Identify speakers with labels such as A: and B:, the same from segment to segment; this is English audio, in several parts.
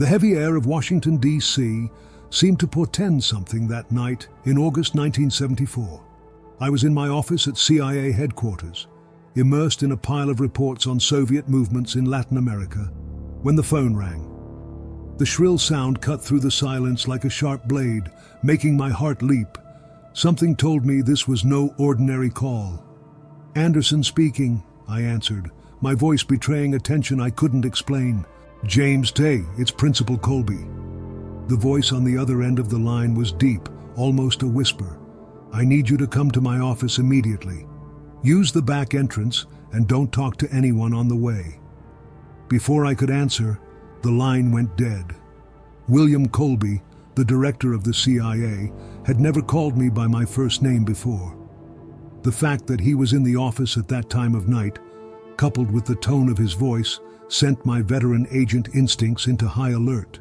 A: The heavy air of Washington, D.C. seemed to portend something that night in August 1974. I was in my office at CIA headquarters, immersed in a pile of reports on Soviet movements in Latin America, when the phone rang. The shrill sound cut through the silence like a sharp blade, making my heart leap. Something told me this was no ordinary call. "Anderson speaking," I answered, my voice betraying a tension I couldn't explain. "James Tay, it's Principal Colby." The voice on the other end of the line was deep, almost a whisper. "I need you to come to my office immediately. Use the back entrance and don't talk to anyone on the way." Before I could answer, the line went dead. William Colby, the director of the CIA, had never called me by my first name before. The fact that he was in the office at that time of night, coupled with the tone of his voice, sent my veteran agent instincts into high alert.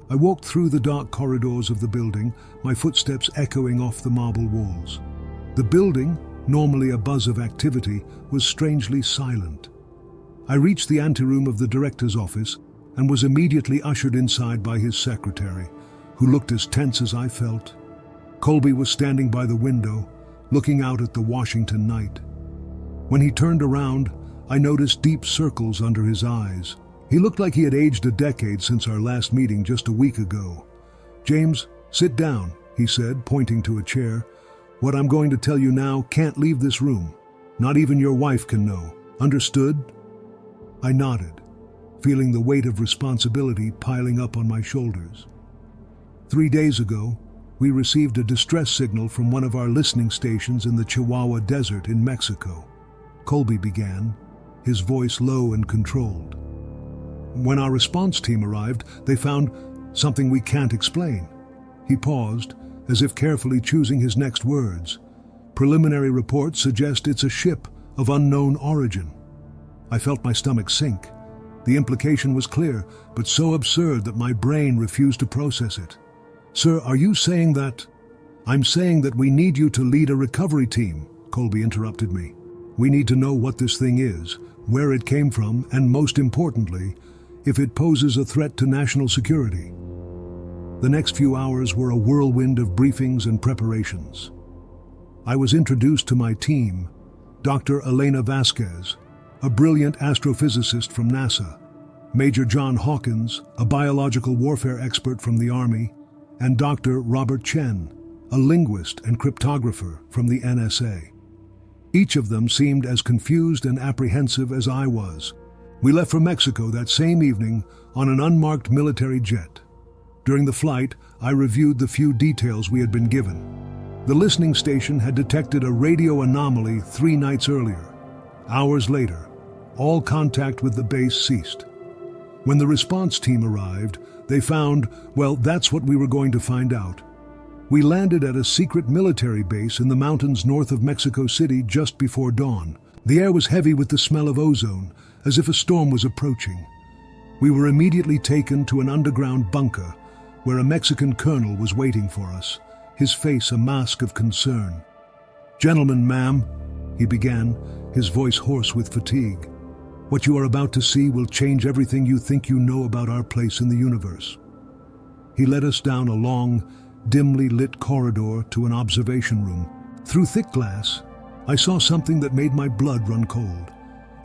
A: I walked through the dark corridors of the building, my footsteps echoing off the marble walls. The building, normally a buzz of activity, was strangely silent. I reached the anteroom of the director's office and was immediately ushered inside by his secretary, who looked as tense as I felt. Colby was standing by the window, looking out at the Washington night. When he turned around, I noticed deep circles under his eyes. He looked like he had aged a decade since our last meeting just a week ago. "James, sit down," he said, pointing to a chair. "What I'm going to tell you now can't leave this room. Not even your wife can know. Understood?" I nodded, feeling the weight of responsibility piling up on my shoulders. 3 days ago, we received a distress signal from one of our listening stations in the Chihuahua Desert in Mexico. Colby began, his voice low and controlled. "When our response team arrived, they found something we can't explain." He paused, as if carefully choosing his next words. "Preliminary reports suggest it's a ship of unknown origin." I felt my stomach sink. The implication was clear, but so absurd that my brain refused to process it. "Sir, are you saying that—" "I'm saying that we need you to lead a recovery team," Colby interrupted me. "We need to know what this thing is, where it came from, and most importantly, if it poses a threat to national security." The next few hours were a whirlwind of briefings and preparations. I was introduced to my team, Dr. Elena Vasquez, a brilliant astrophysicist from NASA, Major John Hawkins, a biological warfare expert from the Army, and Dr. Robert Chen, a linguist and cryptographer from the NSA. Each of them seemed as confused and apprehensive as I was. We left for Mexico that same evening on an unmarked military jet. During the flight, I reviewed the few details we had been given. The listening station had detected a radio anomaly 3 nights earlier. Hours later, all contact with the base ceased. When the response team arrived, they found, well, that's what we were going to find out. We landed at a secret military base in the mountains north of Mexico City just before dawn. The air was heavy with the smell of ozone, as if a storm was approaching. We were immediately taken to an underground bunker, where a Mexican colonel was waiting for us, his face a mask of concern. "Gentlemen, ma'am," he began, his voice hoarse with fatigue. "What you are about to see will change everything you think you know about our place in the universe." He led us down a long, dimly lit corridor to an observation room. Through thick glass, I saw something that made my blood run cold.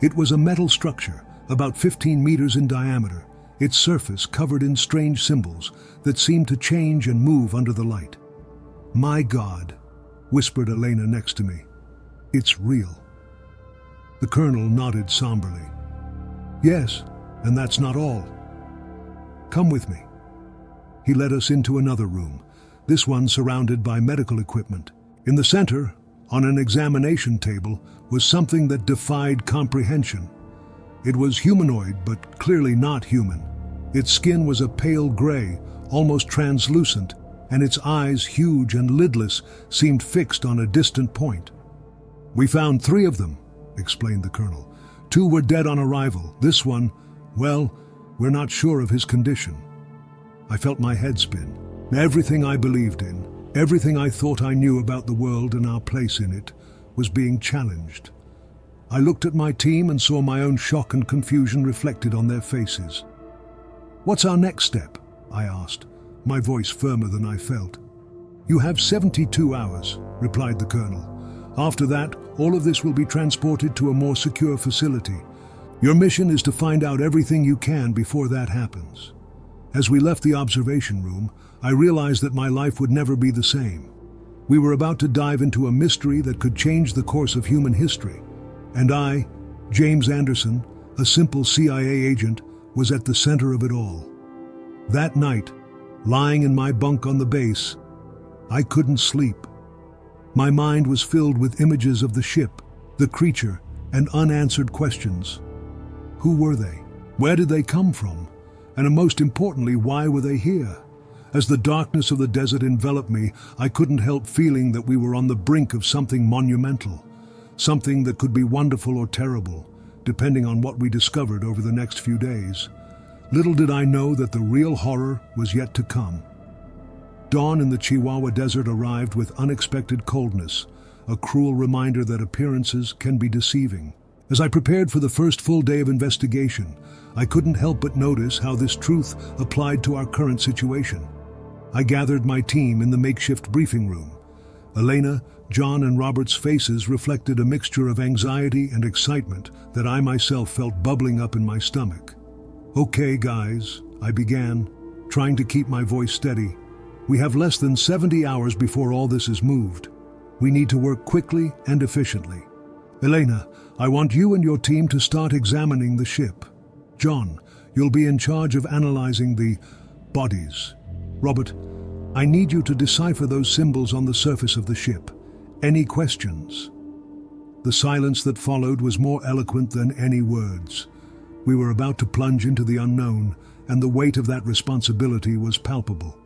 A: It was a metal structure, about 15 meters in diameter, its surface covered in strange symbols that seemed to change and move under the light. "My God," whispered Elena next to me. "It's real." The colonel nodded somberly. "Yes, and that's not all. Come with me." He led us into another room, this one surrounded by medical equipment. In the center, on an examination table, was something that defied comprehension. It was humanoid, but clearly not human. Its skin was a pale gray, almost translucent, and its eyes, huge and lidless, seemed fixed on a distant point. "We found 3 of them," explained the colonel. 2 were dead on arrival. This one, well, we're not sure of his condition." I felt my head spin. Everything I believed in, everything I thought I knew about the world and our place in it, was being challenged. I looked at my team and saw my own shock and confusion reflected on their faces. "What's our next step?" I asked, my voice firmer than I felt. "You have 72 hours," replied the colonel. "After that, all of this will be transported to a more secure facility. Your mission is to find out everything you can before that happens." As we left the observation room, I realized that my life would never be the same. We were about to dive into a mystery that could change the course of human history. And I, James Anderson, a simple CIA agent, was at the center of it all. That night, lying in my bunk on the base, I couldn't sleep. My mind was filled with images of the ship, the creature, and unanswered questions. Who were they? Where did they come from? And most importantly, why were they here? As the darkness of the desert enveloped me, I couldn't help feeling that we were on the brink of something monumental, something that could be wonderful or terrible, depending on what we discovered over the next few days. Little did I know that the real horror was yet to come. Dawn in the Chihuahua Desert arrived with unexpected coldness, a cruel reminder that appearances can be deceiving. As I prepared for the first full day of investigation, I couldn't help but notice how this truth applied to our current situation. I gathered my team in the makeshift briefing room. Elena, John, and Robert's faces reflected a mixture of anxiety and excitement that I myself felt bubbling up in my stomach. "Okay, guys," I began, trying to keep my voice steady. "We have less than 70 hours before all this is moved. We need to work quickly and efficiently. Elena, I want you and your team to start examining the ship. John, you'll be in charge of analyzing the bodies. Robert, I need you to decipher those symbols on the surface of the ship. Any questions?" The silence that followed was more eloquent than any words. We were about to plunge into the unknown, and the weight of that responsibility was palpable.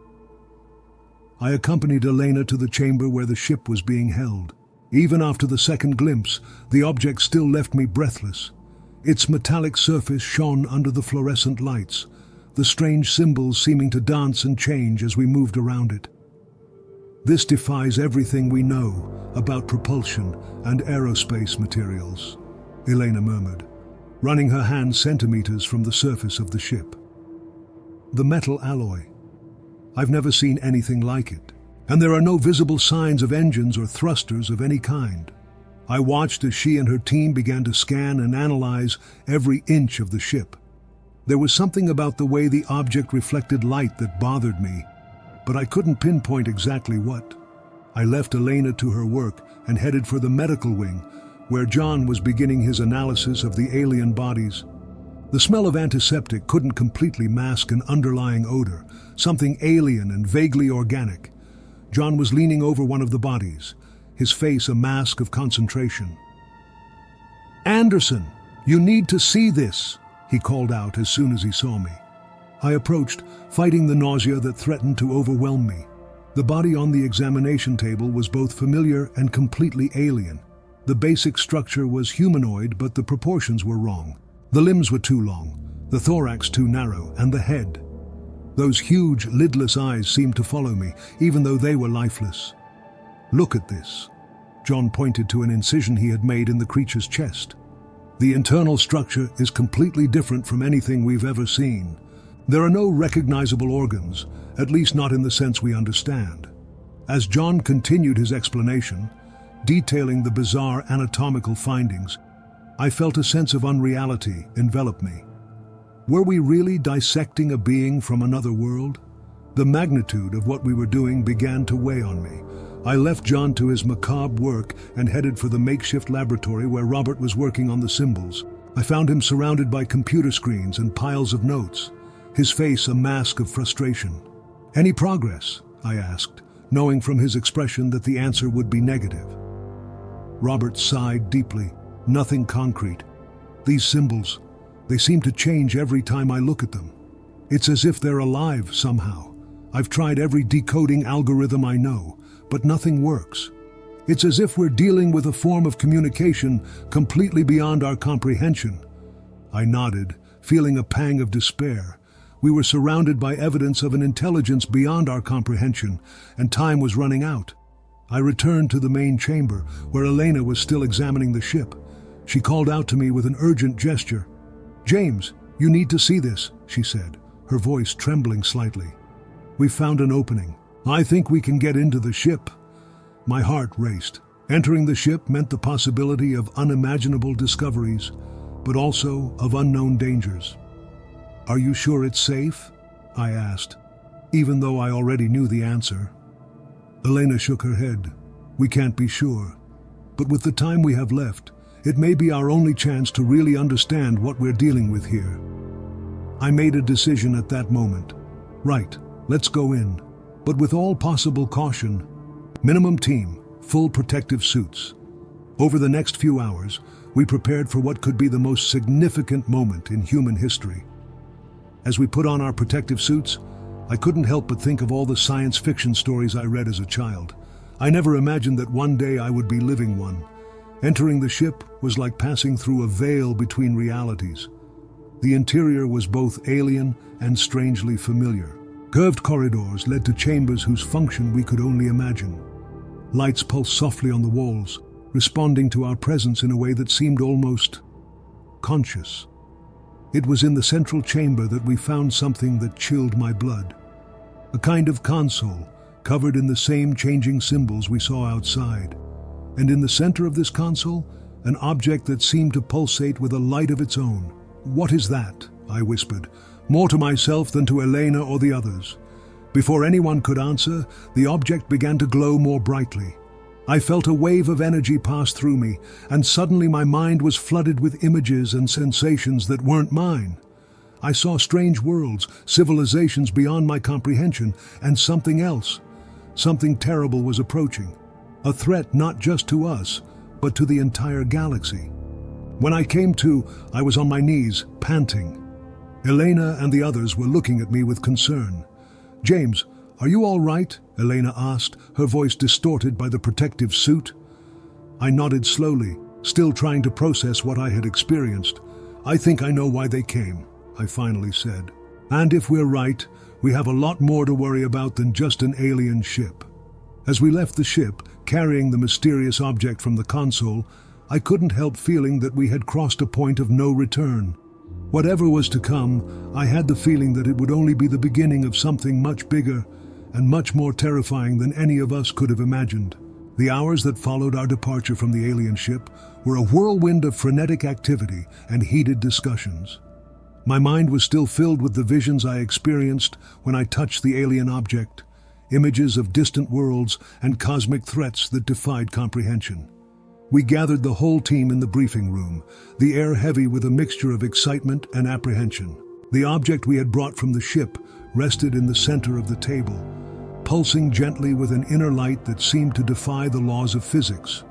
A: I accompanied Elena to the chamber where the ship was being held. Even after the second glimpse, the object still left me breathless. Its metallic surface shone under the fluorescent lights, the strange symbols seeming to dance and change as we moved around it. "This defies everything we know about propulsion and aerospace materials," Elena murmured, running her hand centimeters from the surface of the ship. "The metal alloy. I've never seen anything like it. And there are no visible signs of engines or thrusters of any kind." I watched as she and her team began to scan and analyze every inch of the ship. There was something about the way the object reflected light that bothered me, but I couldn't pinpoint exactly what. I left Elena to her work and headed for the medical wing, where John was beginning his analysis of the alien bodies. The smell of antiseptic couldn't completely mask an underlying odor, something alien and vaguely organic. John was leaning over one of the bodies, his face a mask of concentration. "Anderson, you need to see this," he called out as soon as he saw me. I approached, fighting the nausea that threatened to overwhelm me. The body on the examination table was both familiar and completely alien. The basic structure was humanoid, but the proportions were wrong. The limbs were too long, the thorax too narrow, and the head. Those huge, lidless eyes seemed to follow me, even though they were lifeless. "Look at this." John pointed to an incision he had made in the creature's chest. "The internal structure is completely different from anything we've ever seen. There are no recognizable organs, at least not in the sense we understand." As John continued his explanation, detailing the bizarre anatomical findings, I felt a sense of unreality envelop me. Were we really dissecting a being from another world? The magnitude of what we were doing began to weigh on me. I left John to his macabre work and headed for the makeshift laboratory where Robert was working on the symbols. I found him surrounded by computer screens and piles of notes, his face a mask of frustration. "Any progress?" I asked, knowing from his expression that the answer would be negative. Robert sighed deeply. "Nothing concrete. These symbols, they seem to change every time I look at them. It's as if they're alive somehow. I've tried every decoding algorithm I know, but nothing works. It's as if we're dealing with a form of communication completely beyond our comprehension." I nodded, feeling a pang of despair. We were surrounded by evidence of an intelligence beyond our comprehension, and time was running out. I returned to the main chamber, where Elena was still examining the ship. She called out to me with an urgent gesture. "James, you need to see this," she said, her voice trembling slightly. "We've found an opening. I think we can get into the ship." My heart raced. Entering the ship meant the possibility of unimaginable discoveries, but also of unknown dangers. "Are you sure it's safe?" I asked, even though I already knew the answer. Elena shook her head. "We can't be sure. But with the time we have left, it may be our only chance to really understand what we're dealing with here." I made a decision at that moment. Right, let's go in, but with all possible caution. Minimum team, full protective suits. Over the next few hours, we prepared for what could be the most significant moment in human history. As we put on our protective suits, I couldn't help but think of all the science fiction stories I read as a child. I never imagined that one day I would be living one. Entering the ship was like passing through a veil between realities. The interior was both alien and strangely familiar. Curved corridors led to chambers whose function we could only imagine. Lights pulsed softly on the walls, responding to our presence in a way that seemed almost conscious. It was in the central chamber that we found something that chilled my blood. A kind of console, covered in the same changing symbols we saw outside. And in the center of this console, an object that seemed to pulsate with a light of its own. "What is that?" I whispered, more to myself than to Elena or the others. Before anyone could answer, the object began to glow more brightly. I felt a wave of energy pass through me, and suddenly my mind was flooded with images and sensations that weren't mine. I saw strange worlds, civilizations beyond my comprehension, and something else. Something terrible was approaching. A threat not just to us, but to the entire galaxy. When I came to, I was on my knees, panting. Elena and the others were looking at me with concern. "James, are you all right?" Elena asked, her voice distorted by the protective suit. I nodded slowly, still trying to process what I had experienced. "I think I know why they came," I finally said. "And if we're right, we have a lot more to worry about than just an alien ship." As we left the ship, carrying the mysterious object from the console, I couldn't help feeling that we had crossed a point of no return. Whatever was to come, I had the feeling that it would only be the beginning of something much bigger and much more terrifying than any of us could have imagined. The hours that followed our departure from the alien ship were a whirlwind of frenetic activity and heated discussions. My mind was still filled with the visions I experienced when I touched the alien object, images of distant worlds and cosmic threats that defied comprehension. We gathered the whole team in the briefing room, the air heavy with a mixture of excitement and apprehension. The object we had brought from the ship rested in the center of the table, pulsing gently with an inner light that seemed to defy the laws of physics.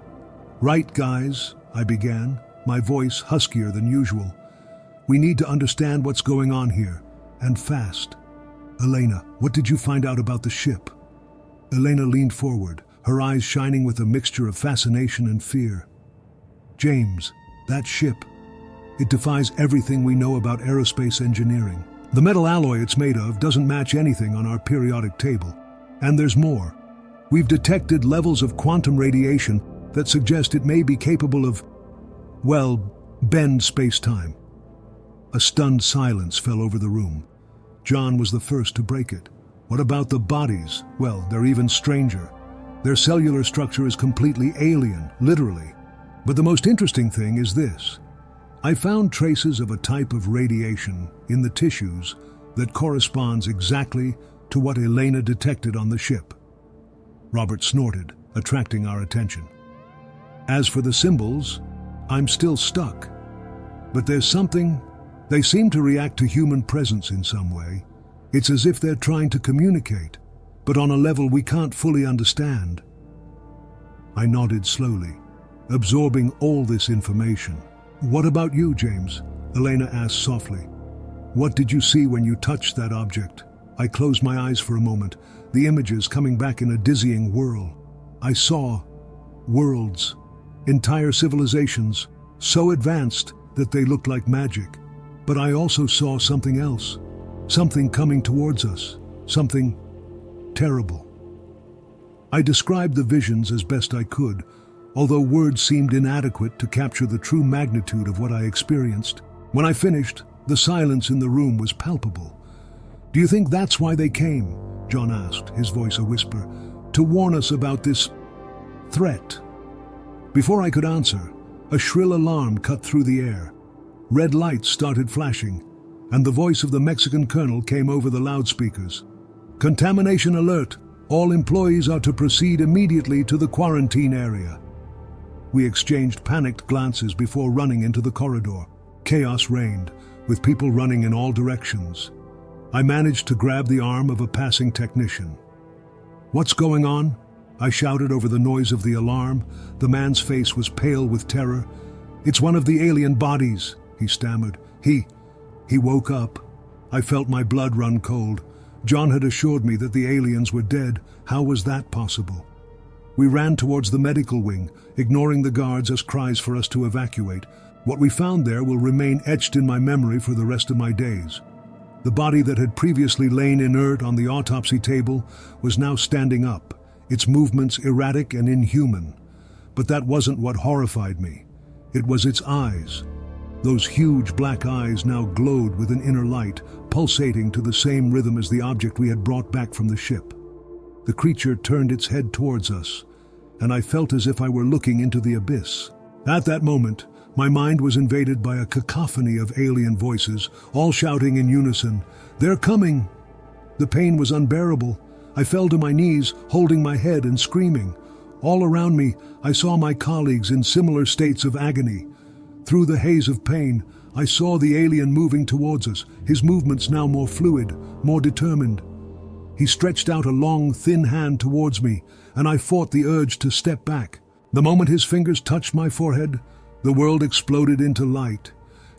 A: "Right, guys," I began, my voice huskier than usual. "We need to understand what's going on here, and fast. Elena, what did you find out about the ship?" Elena leaned forward, her eyes shining with a mixture of fascination and fear. "James, that ship, it defies everything we know about aerospace engineering. The metal alloy it's made of doesn't match anything on our periodic table. And there's more. We've detected levels of quantum radiation that suggest it may be capable of, well, bend space-time." A stunned silence fell over the room. John was the first to break it. "What about the bodies? Well, they're even stranger. Their cellular structure is completely alien, literally. But the most interesting thing is this. I found traces of a type of radiation in the tissues that corresponds exactly to what Elena detected on the ship." Robert snorted, attracting our attention. "As for the symbols, I'm still stuck. But there's something. They seem to react to human presence in some way. It's as if they're trying to communicate, but on a level we can't fully understand." I nodded slowly, absorbing all this information. "What about you, James?" Elena asked softly. "What did you see when you touched that object?" I closed my eyes for a moment, the images coming back in a dizzying whirl. I saw worlds, entire civilizations, so advanced that they looked like magic. But I also saw something else, something coming towards us, something terrible. I described the visions as best I could, although words seemed inadequate to capture the true magnitude of what I experienced. When I finished, the silence in the room was palpable. "Do you think that's why they came?" John asked, his voice a whisper. "To warn us about this threat?" Before I could answer, a shrill alarm cut through the air. Red lights started flashing, and the voice of the Mexican colonel came over the loudspeakers. "Contamination alert! All employees are to proceed immediately to the quarantine area." We exchanged panicked glances before running into the corridor. Chaos reigned, with people running in all directions. I managed to grab the arm of a passing technician. "What's going on?" I shouted over the noise of the alarm. The man's face was pale with terror. "It's one of the alien bodies," he stammered. He woke up. I felt my blood run cold. John had assured me that the aliens were dead. How was that possible? We ran towards the medical wing, ignoring the guards as cries for us to evacuate. What we found there will remain etched in my memory for the rest of my days. The body that had previously lain inert on the autopsy table was now standing up, its movements erratic and inhuman. But that wasn't what horrified me. It was its eyes. Those huge black eyes now glowed with an inner light, pulsating to the same rhythm as the object we had brought back from the ship. The creature turned its head towards us, and I felt as if I were looking into the abyss. At that moment, my mind was invaded by a cacophony of alien voices, all shouting in unison, "They're coming!" The pain was unbearable. I fell to my knees, holding my head and screaming. All around me, I saw my colleagues in similar states of agony. Through the haze of pain, I saw the alien moving towards us, his movements now more fluid, more determined. He stretched out a long, thin hand towards me, and I fought the urge to step back. The moment his fingers touched my forehead, the world exploded into light.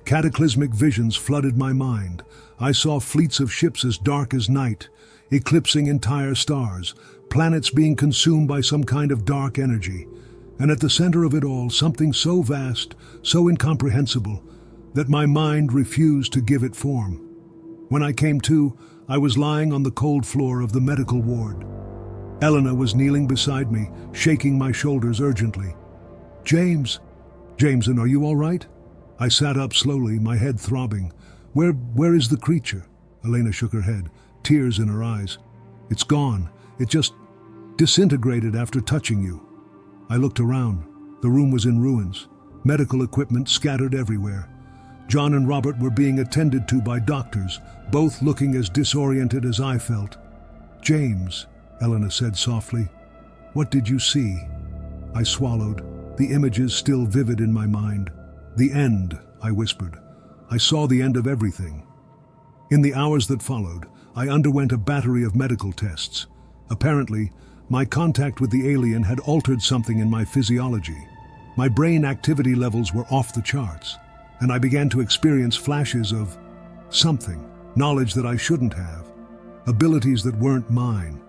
A: Cataclysmic visions flooded my mind. I saw fleets of ships as dark as night, eclipsing entire stars, planets being consumed by some kind of dark energy. And at the center of it all, something so vast, so incomprehensible, that my mind refused to give it form. When I came to, I was lying on the cold floor of the medical ward. Elena was kneeling beside me, shaking my shoulders urgently. "James! Jameson, are you all right?" I sat up slowly, my head throbbing. Where is the creature?" Elena shook her head, tears in her eyes. "It's gone. It just disintegrated after touching you." I looked around. The room was in ruins, medical equipment scattered everywhere. John and Robert were being attended to by doctors, both looking as disoriented as I felt. "James," Elena said softly, "what did you see?" I swallowed, the images still vivid in my mind. "The end," I whispered. "I saw the end of everything." In the hours that followed, I underwent a battery of medical tests. Apparently, my contact with the alien had altered something in my physiology. My brain activity levels were off the charts, and I began to experience flashes of something, knowledge that I shouldn't have, abilities that weren't mine.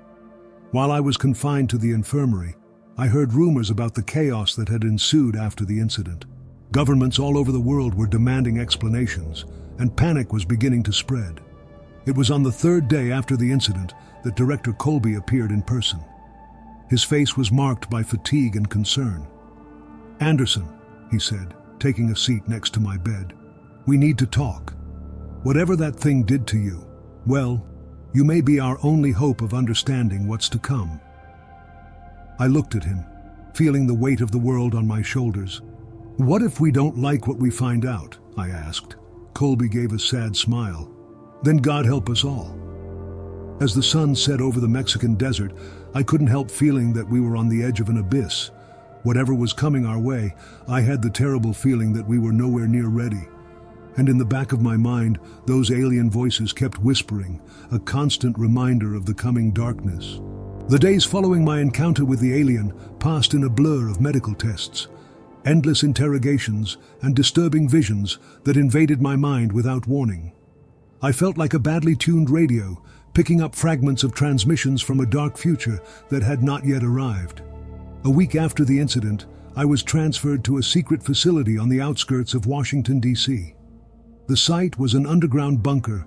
A: While I was confined to the infirmary, I heard rumors about the chaos that had ensued after the incident. Governments all over the world were demanding explanations, and panic was beginning to spread. It was on the third day after the incident that Director Colby appeared in person. His face was marked by fatigue and concern. "Anderson," he said, taking a seat next to my bed, "we need to talk. Whatever that thing did to you, well, you may be our only hope of understanding what's to come." I looked at him, feeling the weight of the world on my shoulders. "What if we don't like what we find out?" I asked. Colby gave a sad smile. "Then God help us all." As the sun set over the Mexican desert, I couldn't help feeling that we were on the edge of an abyss. Whatever was coming our way, I had the terrible feeling that we were nowhere near ready. And in the back of my mind, those alien voices kept whispering, a constant reminder of the coming darkness. The days following my encounter with the alien passed in a blur of medical tests, endless interrogations and disturbing visions that invaded my mind without warning. I felt like a badly tuned radio, picking up fragments of transmissions from a dark future that had not yet arrived. A week after the incident, I was transferred to a secret facility on the outskirts of Washington, D.C. The site was an underground bunker,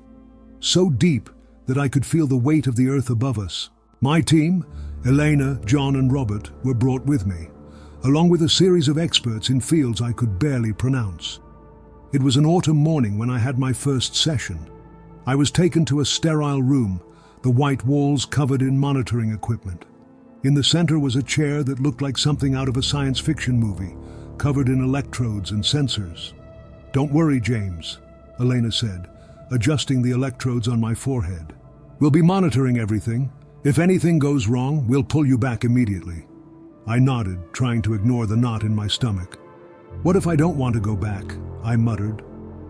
A: so deep that I could feel the weight of the earth above us. My team, Elena, John, and Robert, were brought with me, along with a series of experts in fields I could barely pronounce. It was an autumn morning when I had my first session. I was taken to a sterile room, the white walls covered in monitoring equipment. In the center was a chair that looked like something out of a science fiction movie, covered in electrodes and sensors. "Don't worry, James," Elena said, adjusting the electrodes on my forehead. "We'll be monitoring everything. If anything goes wrong, we'll pull you back immediately." I nodded, trying to ignore the knot in my stomach. "What if I don't want to go back?" I muttered,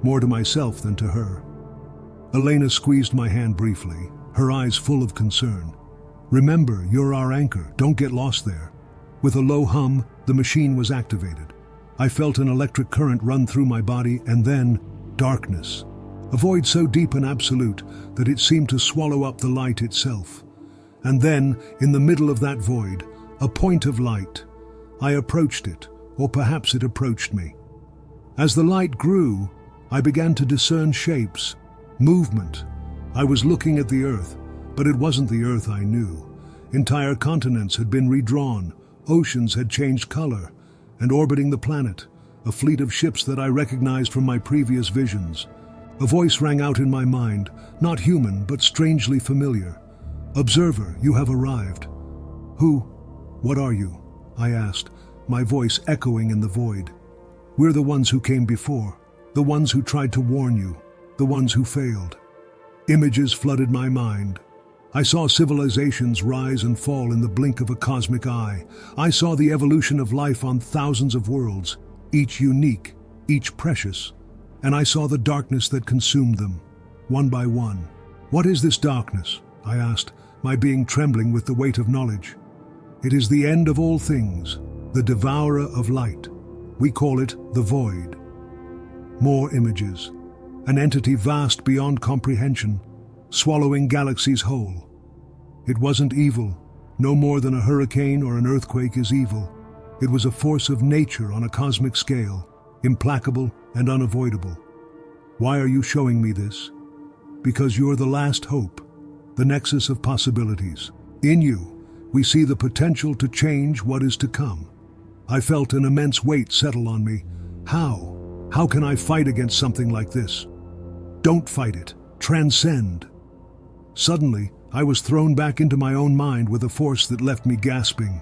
A: more to myself than to her. Elena squeezed my hand briefly, her eyes full of concern. "Remember, you're our anchor. Don't get lost there." With a low hum, the machine was activated. I felt an electric current run through my body, and then darkness. A void so deep and absolute that it seemed to swallow up the light itself. And then, in the middle of that void, a point of light. I approached it, or perhaps it approached me. As the light grew, I began to discern shapes, movement. I was looking at the Earth, but it wasn't the Earth I knew. Entire continents had been redrawn, oceans had changed color, and orbiting the planet, a fleet of ships that I recognized from my previous visions. A voice rang out in my mind, not human, but strangely familiar. "Observer, you have arrived." "Who? What are you?" I asked, my voice echoing in the void. "We're the ones who came before, the ones who tried to warn you, the ones who failed." Images flooded my mind. I saw civilizations rise and fall in the blink of a cosmic eye. I saw the evolution of life on thousands of worlds, each unique, each precious. And I saw the darkness that consumed them, one by one. "What is this darkness?" I asked, my being trembling with the weight of knowledge. "It is the end of all things, the devourer of light. We call it the void." More images. An entity vast beyond comprehension, swallowing galaxies whole. It wasn't evil, no more than a hurricane or an earthquake is evil. It was a force of nature on a cosmic scale, implacable and unavoidable. "Why are you showing me this?" "Because you're the last hope, the nexus of possibilities. In you, we see the potential to change what is to come." I felt an immense weight settle on me. How? How can I fight against something like this? "Don't fight it. Transcend." Suddenly, I was thrown back into my own mind with a force that left me gasping.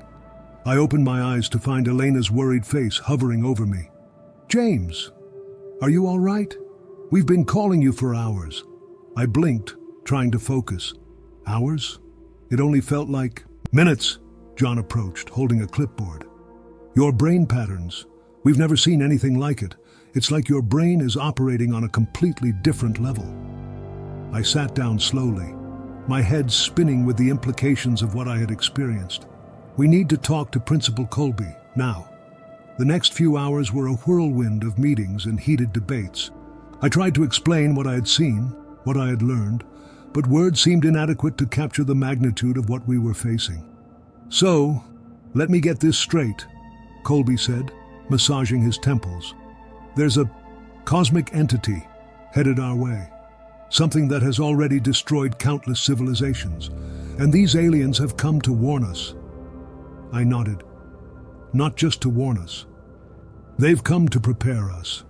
A: I opened my eyes to find Elena's worried face hovering over me. "James, are you all right? We've been calling you for hours." I blinked, trying to focus. Hours? It only felt like minutes. John approached, holding a clipboard. "Your brain patterns. We've never seen anything like it. It's like your brain is operating on a completely different level." I sat down slowly, my head spinning with the implications of what I had experienced. "We need to talk to Principal Colby, now." The next few hours were a whirlwind of meetings and heated debates. I tried to explain what I had seen, what I had learned, but words seemed inadequate to capture the magnitude of what we were facing. "So, let me get this straight," Colby said, massaging his temples. "There's a cosmic entity headed our way. Something that has already destroyed countless civilizations, and these aliens have come to warn us." I nodded. "Not just to warn us. They've come to prepare us."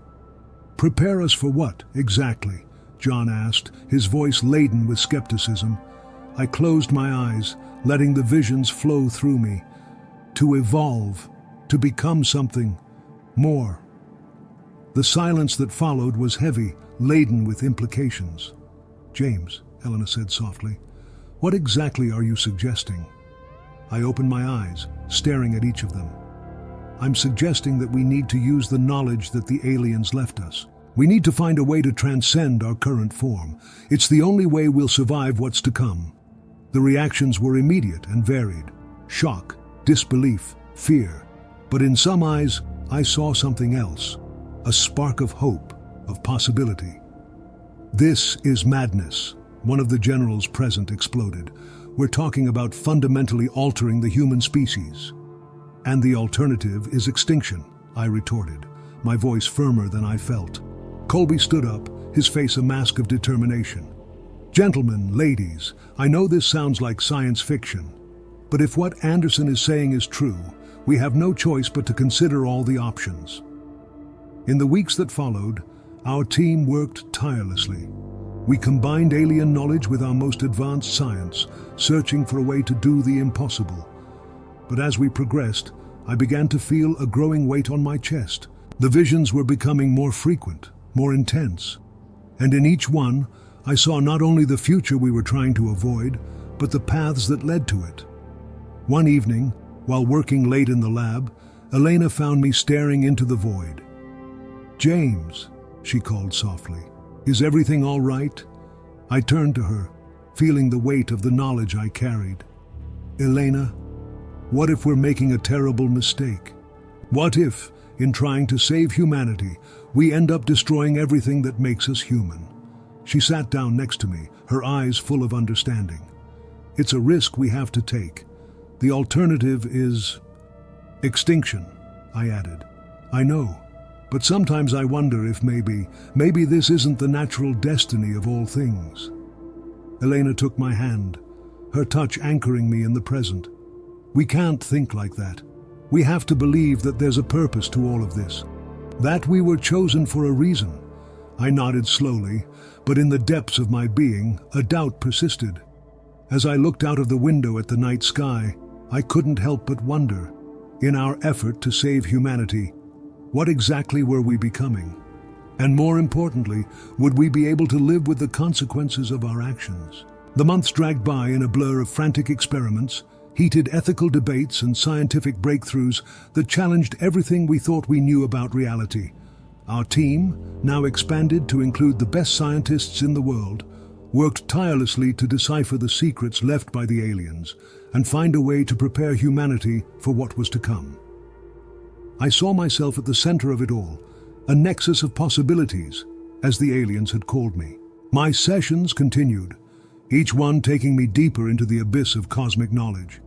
A: "Prepare us for what, exactly?" John asked, his voice laden with skepticism. I closed my eyes, letting the visions flow through me. To evolve, to become something more. The silence that followed was heavy, laden with implications. "James," Helena said softly, "what exactly are you suggesting?" I opened my eyes, staring at each of them. "I'm suggesting that we need to use the knowledge that the aliens left us. We need to find a way to transcend our current form. It's the only way we'll survive what's to come." The reactions were immediate and varied. Shock, disbelief, fear. But in some eyes, I saw something else. A spark of hope, of possibility. "This is madness," one of the generals present exploded. "We're talking about fundamentally altering the human species." "And the alternative is extinction," I retorted, my voice firmer than I felt. Colby stood up, his face a mask of determination. "Gentlemen, ladies, I know this sounds like science fiction, but if what Anderson is saying is true, we have no choice but to consider all the options." In the weeks that followed, our team worked tirelessly. We combined alien knowledge with our most advanced science, searching for a way to do the impossible. But as we progressed, I began to feel a growing weight on my chest. The visions were becoming more frequent, more intense. And in each one, I saw not only the future we were trying to avoid, but the paths that led to it. One evening, while working late in the lab, Elena found me staring into the void. "James," she called softly, "is everything all right?" I turned to her, feeling the weight of the knowledge I carried. "Elena, what if we're making a terrible mistake? What if, in trying to save humanity, we end up destroying everything that makes us human?" She sat down next to me, her eyes full of understanding. "It's a risk we have to take. The alternative is extinction," I added. "I know, but sometimes I wonder if maybe this isn't the natural destiny of all things." Elena took my hand, her touch anchoring me in the present. "We can't think like that. We have to believe that there's a purpose to all of this, that we were chosen for a reason." I nodded slowly, but in the depths of my being, a doubt persisted. As I looked out of the window at the night sky, I couldn't help but wonder, in our effort to save humanity, what exactly were we becoming? And more importantly, would we be able to live with the consequences of our actions? The months dragged by in a blur of frantic experiments, heated ethical debates and scientific breakthroughs that challenged everything we thought we knew about reality. Our team, now expanded to include the best scientists in the world, worked tirelessly to decipher the secrets left by the aliens and find a way to prepare humanity for what was to come. I saw myself at the center of it all, a nexus of possibilities, as the aliens had called me. My sessions continued, each one taking me deeper into the abyss of cosmic knowledge.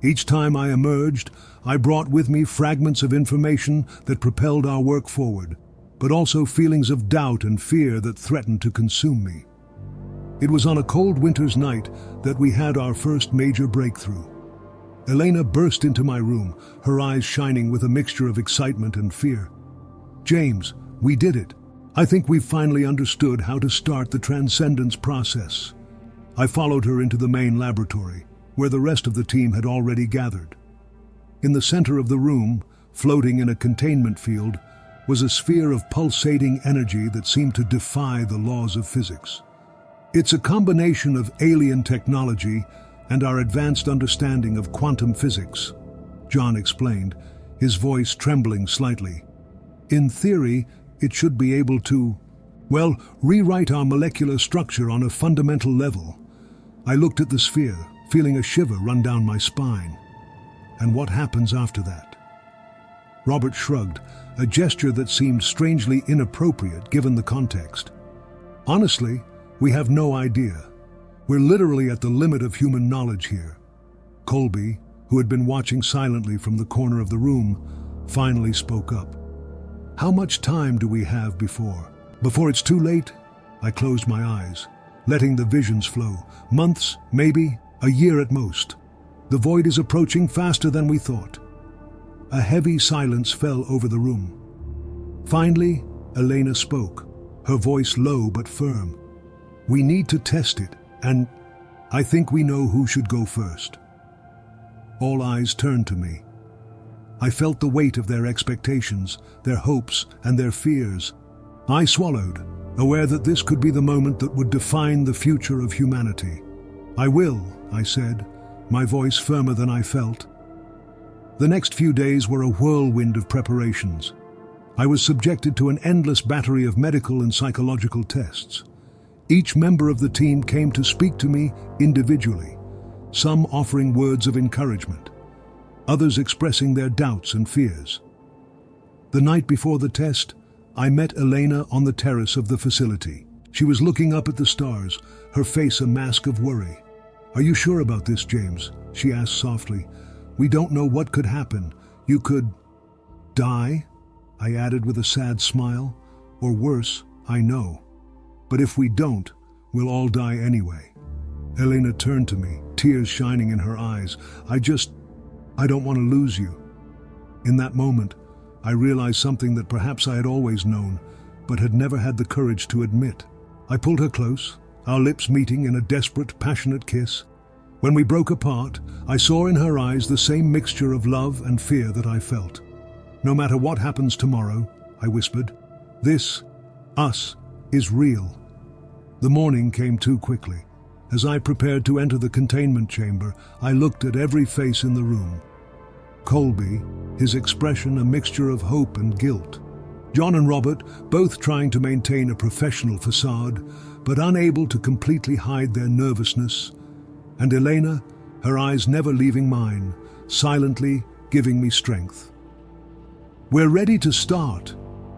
A: Each time I emerged, I brought with me fragments of information that propelled our work forward, but also feelings of doubt and fear that threatened to consume me. It was on a cold winter's night that we had our first major breakthrough. Elena burst into my room, her eyes shining with a mixture of excitement and fear. "James, we did it. I think we've finally understood how to start the transcendence process." I followed her into the main laboratory, where the rest of the team had already gathered. In the center of the room, floating in a containment field, was a sphere of pulsating energy that seemed to defy the laws of physics. "It's a combination of alien technology and our advanced understanding of quantum physics," John explained, his voice trembling slightly. "In theory, it should be able to, rewrite our molecular structure on a fundamental level." I looked at the sphere, feeling a shiver run down my spine. "And what happens after that?" Robert shrugged, a gesture that seemed strangely inappropriate given the context. "Honestly, we have no idea. We're literally at the limit of human knowledge here." Colby, who had been watching silently from the corner of the room, finally spoke up. "How much time do we have before it's too late?" I closed my eyes, letting the visions flow. "Months, maybe, a year at most. The void is approaching faster than we thought." A heavy silence fell over the room. Finally, Elena spoke, her voice low but firm. "We need to test it, and I think we know who should go first." All eyes turned to me. I felt the weight of their expectations, their hopes, and their fears. I swallowed, aware that this could be the moment that would define the future of humanity. "I will," I said, my voice firmer than I felt. The next few days were a whirlwind of preparations. I was subjected to an endless battery of medical and psychological tests. Each member of the team came to speak to me individually, some offering words of encouragement, others expressing their doubts and fears. The night before the test, I met Elena on the terrace of the facility. She was looking up at the stars, her face a mask of worry. "Are you sure about this, James?" she asked softly. "We don't know what could happen. You could die," I added with a sad smile. "Or worse, I know. But if we don't, we'll all die anyway." Elena turned to me, tears shining in her eyes. I don't want to lose you." In that moment, I realized something that perhaps I had always known, but had never had the courage to admit. I pulled her close, our lips meeting in a desperate, passionate kiss. When we broke apart, I saw in her eyes the same mixture of love and fear that I felt. "No matter what happens tomorrow," I whispered, "this, us, is real." The morning came too quickly. As I prepared to enter the containment chamber, I looked at every face in the room. Colby, his expression a mixture of hope and guilt. John and Robert, both trying to maintain a professional facade, but unable to completely hide their nervousness. And Elena, her eyes never leaving mine, silently giving me strength. "We're ready to start,"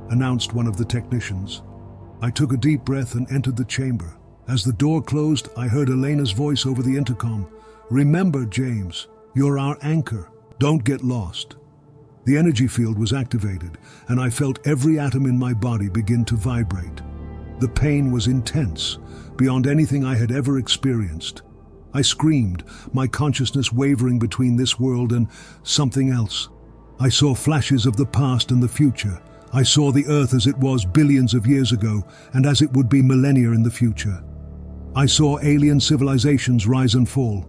A: announced one of the technicians. I took a deep breath and entered the chamber. As the door closed, I heard Elena's voice over the intercom. "Remember, James, you're our anchor. Don't get lost." The energy field was activated, and I felt every atom in my body begin to vibrate. The pain was intense, beyond anything I had ever experienced. I screamed, my consciousness wavering between this world and something else. I saw flashes of the past and the future. I saw the Earth as it was billions of years ago, and as it would be millennia in the future. I saw alien civilizations rise and fall,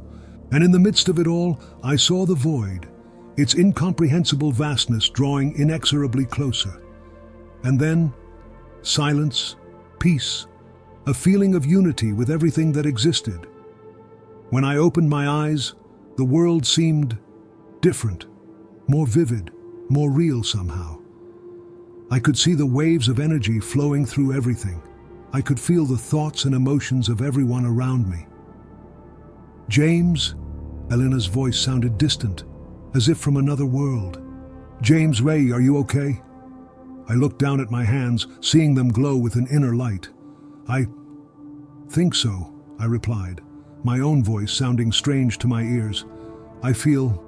A: and in the midst of it all, I saw the void, its incomprehensible vastness drawing inexorably closer. And then, silence, peace, a feeling of unity with everything that existed. When I opened my eyes, the world seemed different, more vivid, more real somehow. I could see the waves of energy flowing through everything. I could feel the thoughts and emotions of everyone around me. "James?" Elena's voice sounded distant, as if from another world. "James Ray, are you okay?" I looked down at my hands, seeing them glow with an inner light. "I think so," I replied, my own voice sounding strange to my ears. "I feel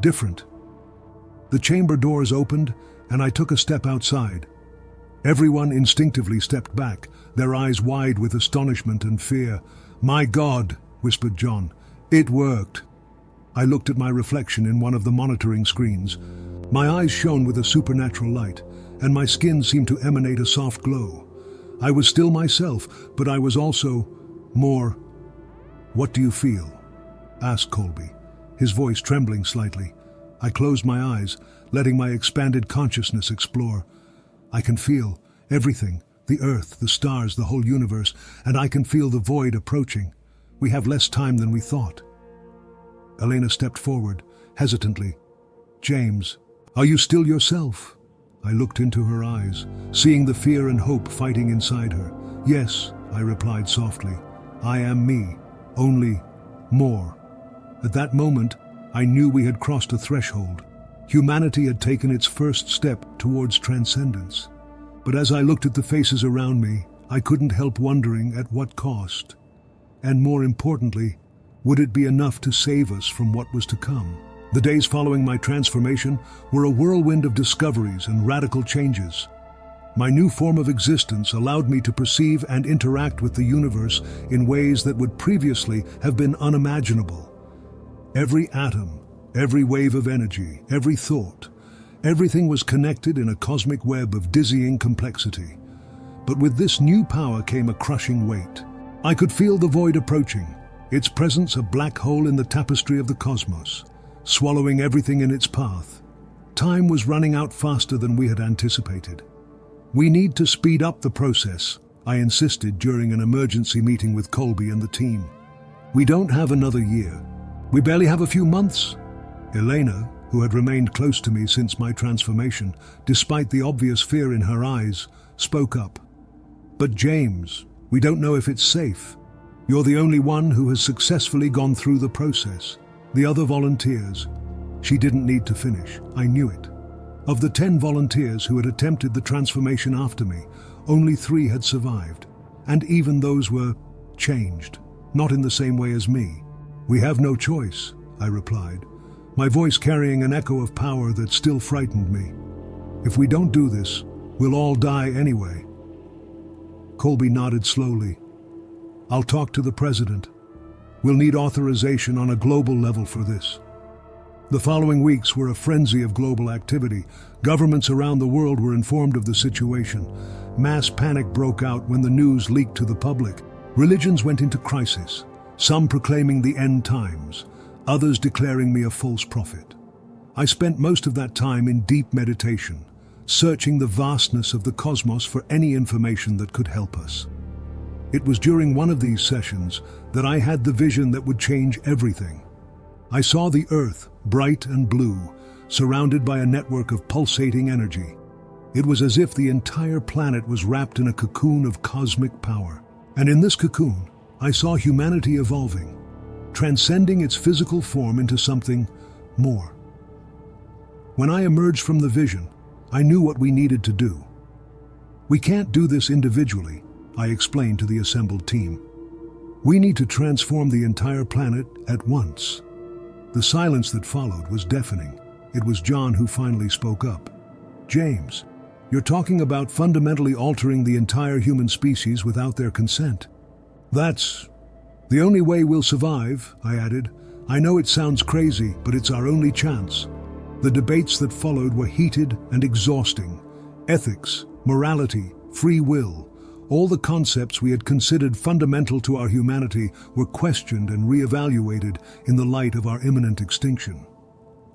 A: different." The chamber doors opened, and I took a step outside. Everyone instinctively stepped back, their eyes wide with astonishment and fear. "My God," whispered John, "it worked." I looked at my reflection in one of the monitoring screens. My eyes shone with a supernatural light, and my skin seemed to emanate a soft glow. I was still myself, but I was also more. "What do you feel?" asked Colby, his voice trembling slightly. I closed my eyes, letting my expanded consciousness explore. "I can feel everything, the Earth, the stars, the whole universe, and I can feel the void approaching. We have less time than we thought." Elena stepped forward, hesitantly. "James, are you still yourself?" I looked into her eyes, seeing the fear and hope fighting inside her. "Yes," I replied softly. "I am me, only more." At that moment, I knew we had crossed a threshold. Humanity had taken its first step towards transcendence. But as I looked at the faces around me, I couldn't help wondering at what cost. And more importantly, would it be enough to save us from what was to come? The days following my transformation were a whirlwind of discoveries and radical changes. My new form of existence allowed me to perceive and interact with the universe in ways that would previously have been unimaginable. Every atom, every wave of energy, every thought, everything was connected in a cosmic web of dizzying complexity. But with this new power came a crushing weight. I could feel the void approaching, its presence a black hole in the tapestry of the cosmos, swallowing everything in its path. Time was running out faster than we had anticipated. "We need to speed up the process," I insisted during an emergency meeting with Colby and the team. "We don't have another year. We barely have a few months." Elena, who had remained close to me since my transformation, despite the obvious fear in her eyes, spoke up. "But James, we don't know if it's safe. You're the only one who has successfully gone through the process. The other volunteers..." She didn't need to finish. I knew it. Of the 10 volunteers who had attempted the transformation after me, only 3 had survived. And even those were changed, not in the same way as me. "We have no choice," I replied, my voice carrying an echo of power that still frightened me. "If we don't do this, we'll all die anyway." Colby nodded slowly. "I'll talk to the president. We'll need authorization on a global level for this." The following weeks were a frenzy of global activity. Governments around the world were informed of the situation. Mass panic broke out when the news leaked to the public. Religions went into crisis, some proclaiming the end times, others declaring me a false prophet. I spent most of that time in deep meditation, searching the vastness of the cosmos for any information that could help us. It was during one of these sessions that I had the vision that would change everything. I saw the Earth, bright and blue, surrounded by a network of pulsating energy. It was as if the entire planet was wrapped in a cocoon of cosmic power. And in this cocoon, I saw humanity evolving, transcending its physical form into something more. When I emerged from the vision, I knew what we needed to do. We can't do this individually, I explained to the assembled team. We need to transform the entire planet at once. The silence that followed was deafening. It was John who finally spoke up. James, you're talking about fundamentally altering the entire human species without their consent. That's the only way we'll survive, I added. I know it sounds crazy, but it's our only chance. The debates that followed were heated and exhausting. Ethics, morality, free will, all the concepts we had considered fundamental to our humanity were questioned and re-evaluated in the light of our imminent extinction.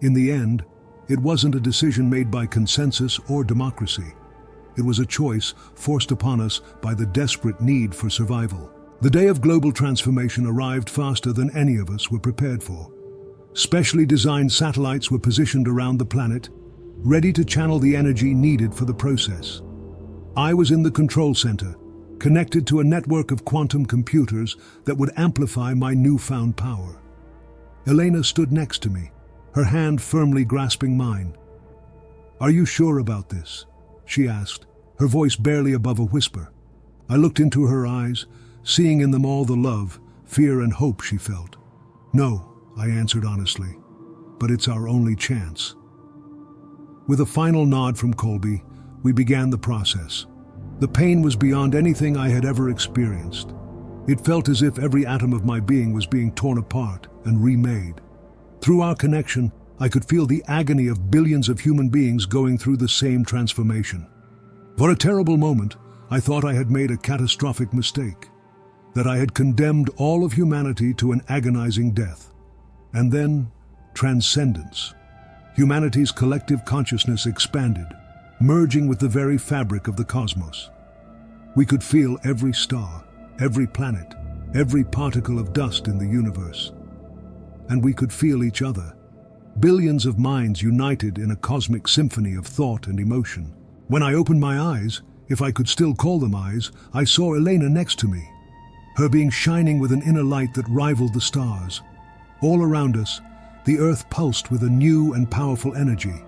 A: In the end, it wasn't a decision made by consensus or democracy. It was a choice forced upon us by the desperate need for survival. The day of global transformation arrived faster than any of us were prepared for. Specially designed satellites were positioned around the planet, ready to channel the energy needed for the process. I was in the control center, connected to a network of quantum computers that would amplify my newfound power. Elena stood next to me, her hand firmly grasping mine. "Are you sure about this?" she asked, her voice barely above a whisper. I looked into her eyes, seeing in them all the love, fear, and hope she felt. "No," I answered honestly, "but it's our only chance." With a final nod from Colby, we began the process. The pain was beyond anything I had ever experienced. It felt as if every atom of my being was being torn apart and remade. Through our connection, I could feel the agony of billions of human beings going through the same transformation. For a terrible moment, I thought I had made a catastrophic mistake, that I had condemned all of humanity to an agonizing death. And then, transcendence. Humanity's collective consciousness expanded, merging with the very fabric of the cosmos. We could feel every star, every planet, every particle of dust in the universe. And we could feel each other, billions of minds united in a cosmic symphony of thought and emotion. When I opened my eyes, if I could still call them eyes, I saw Elena next to me, her being shining with an inner light that rivaled the stars. All around us, the earth pulsed with a new and powerful energy.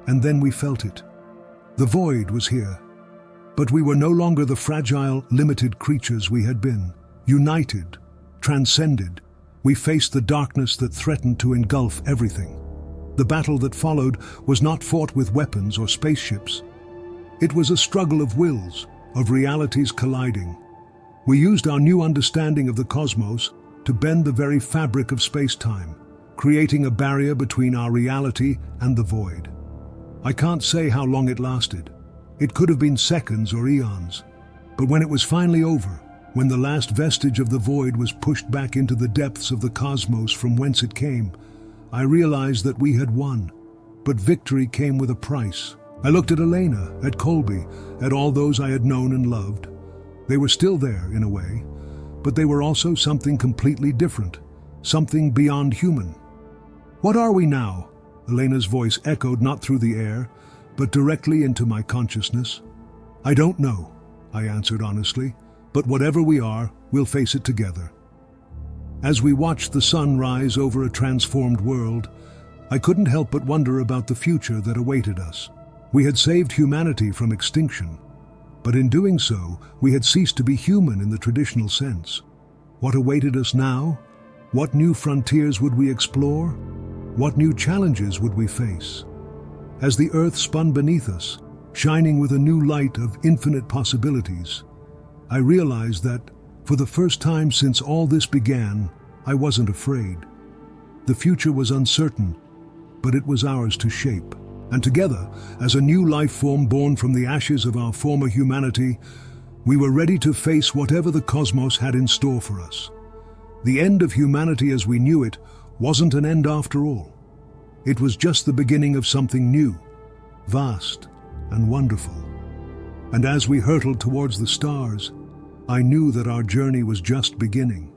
A: And then we felt it. The void was here. But we were no longer the fragile, limited creatures we had been. United, transcended, we faced the darkness that threatened to engulf everything. The battle that followed was not fought with weapons or spaceships. It was a struggle of wills, of realities colliding. We used our new understanding of the cosmos to bend the very fabric of space-time, creating a barrier between our reality and the void. I can't say how long it lasted. It could have been seconds or eons. But when it was finally over, when the last vestige of the void was pushed back into the depths of the cosmos from whence it came, I realized that we had won. But victory came with a price. I looked at Elena, at Colby, at all those I had known and loved. They were still there, in a way, but they were also something completely different, something beyond human. "What are we now?" Elena's voice echoed not through the air, but directly into my consciousness. "I don't know," I answered honestly, "but whatever we are, we'll face it together." As we watched the sun rise over a transformed world, I couldn't help but wonder about the future that awaited us. We had saved humanity from extinction, but in doing so, we had ceased to be human in the traditional sense. What awaited us now? What new frontiers would we explore? What new challenges would we face? As the earth spun beneath us, shining with a new light of infinite possibilities, I realized that, for the first time since all this began, I wasn't afraid. The future was uncertain, but it was ours to shape. And together, as a new life form born from the ashes of our former humanity, we were ready to face whatever the cosmos had in store for us. The end of humanity as we knew it wasn't an end after all. It was just the beginning of something new, vast and wonderful. And as we hurtled towards the stars, I knew that our journey was just beginning.